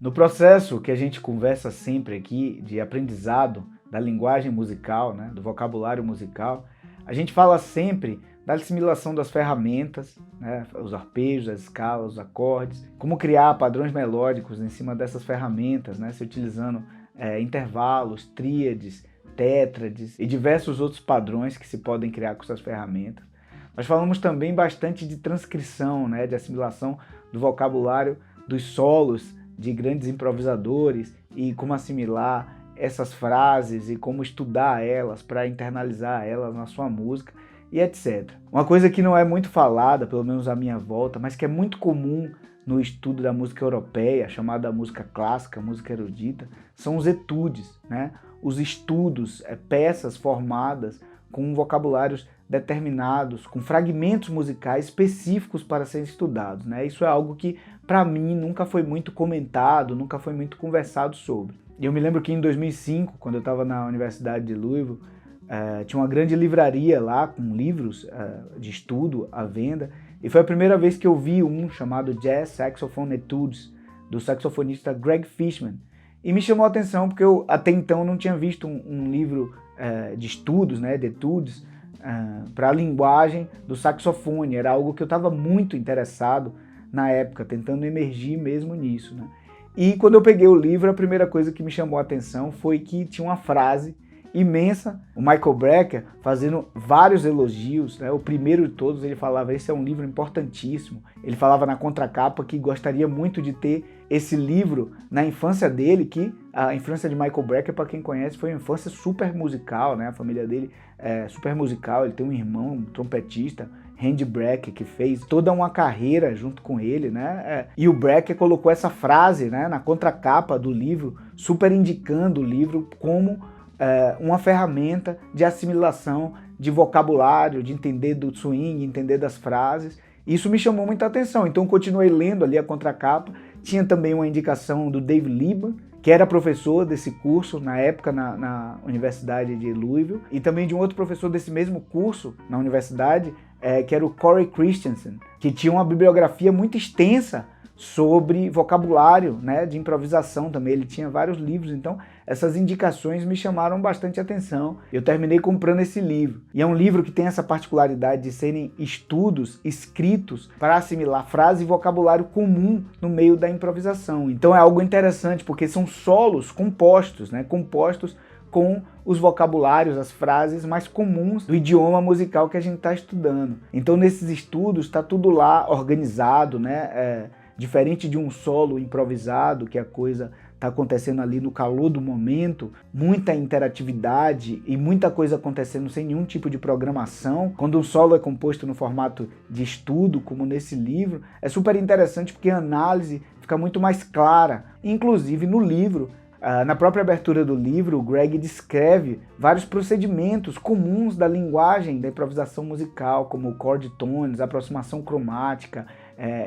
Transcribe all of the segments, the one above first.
No processo que a gente conversa sempre aqui de aprendizado da linguagem musical, né, do vocabulário musical, a gente fala sempre da assimilação das ferramentas, né, os arpejos, as escalas, os acordes, como criar padrões melódicos em cima dessas ferramentas, né, se utilizando intervalos, tríades, tétrades e diversos outros padrões que se podem criar com essas ferramentas. Nós falamos também bastante de transcrição, né, de assimilação do vocabulário dos solos de grandes improvisadores e como assimilar essas frases e como estudar elas para internalizar elas na sua música e etc. Uma coisa que não é muito falada, pelo menos à minha volta, mas que é muito comum no estudo da música europeia, chamada música clássica, música erudita, são os etudes, né? Os estudos, peças formadas com vocabulários determinados, com fragmentos musicais específicos para serem estudados, né? Isso é algo que, para mim, nunca foi muito comentado, nunca foi muito conversado sobre. E eu me lembro que em 2005, quando eu estava na Universidade de Louisville, tinha uma grande livraria lá com livros de estudo à venda, e foi a primeira vez que eu vi um chamado Jazz Saxophone Etudes, do saxofonista Greg Fishman. E me chamou a atenção porque eu até então não tinha visto um livro de estudos, né, de etudes, para a linguagem do saxofone. Era algo que eu estava muito interessado na época, tentando emergir mesmo nisso, né? E quando eu peguei o livro, a primeira coisa que me chamou a atenção foi que tinha uma frase imensa, o Michael Brecker fazendo vários elogios, né? O primeiro de todos, ele falava: esse é um livro importantíssimo. Ele falava na contracapa que gostaria muito de ter esse livro na infância dele, que a infância de Michael Brecker, para quem conhece, foi uma infância super musical, né? A família dele é super musical, ele tem um irmão, um trompetista, Randy Brecker, que fez toda uma carreira junto com ele, né? E o Brecker colocou essa frase, né, na contracapa do livro, super indicando o livro como uma ferramenta de assimilação de vocabulário, de entender do swing, entender das frases. Isso me chamou muita atenção, então continuei lendo ali a contracapa. Tinha também uma indicação do Dave Liban, que era professor desse curso na época na Universidade de Louisville, e também de um outro professor desse mesmo curso na universidade, que era o Corey Christensen, que tinha uma bibliografia muito extensa sobre vocabulário, né, de improvisação também. Ele tinha vários livros, então essas indicações me chamaram bastante atenção. Eu terminei comprando esse livro. E é um livro que tem essa particularidade de serem estudos escritos para assimilar frase e vocabulário comum no meio da improvisação. Então é algo interessante, porque são solos compostos, né, compostos com os vocabulários, as frases mais comuns do idioma musical que a gente está estudando. Então nesses estudos está tudo lá organizado, né? Diferente de um solo improvisado, que a coisa está acontecendo ali no calor do momento, muita interatividade e muita coisa acontecendo sem nenhum tipo de programação. Quando um solo é composto no formato de estudo, como nesse livro, é super interessante porque a análise fica muito mais clara. Inclusive no livro, na própria abertura do livro, o Greg descreve vários procedimentos comuns da linguagem da improvisação musical, como chord tones, aproximação cromática,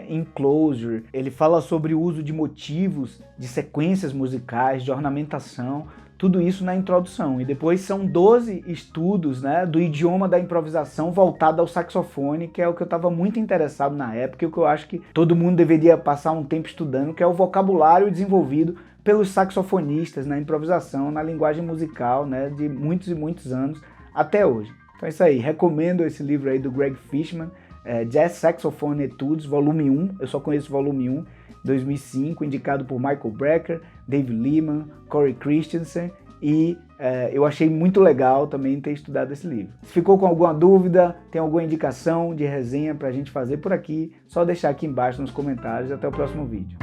enclosure. Ele fala sobre o uso de motivos, de sequências musicais, de ornamentação, tudo isso na introdução. E depois são 12 estudos, né, do idioma da improvisação voltado ao saxofone, que é o que eu estava muito interessado na época e o que eu acho que todo mundo deveria passar um tempo estudando, que é o vocabulário desenvolvido pelos saxofonistas na improvisação, na linguagem musical, né, de muitos e muitos anos até hoje. Então é isso aí, recomendo esse livro aí do Greg Fishman, Jazz Saxophone Etudes, volume 1, eu só conheço o volume 1, 2005, indicado por Michael Brecker, Dave Liman, Corey Christensen, e eu achei muito legal também ter estudado esse livro. Se ficou com alguma dúvida, tem alguma indicação de resenha para a gente fazer por aqui, só deixar aqui embaixo nos comentários. Até o próximo vídeo.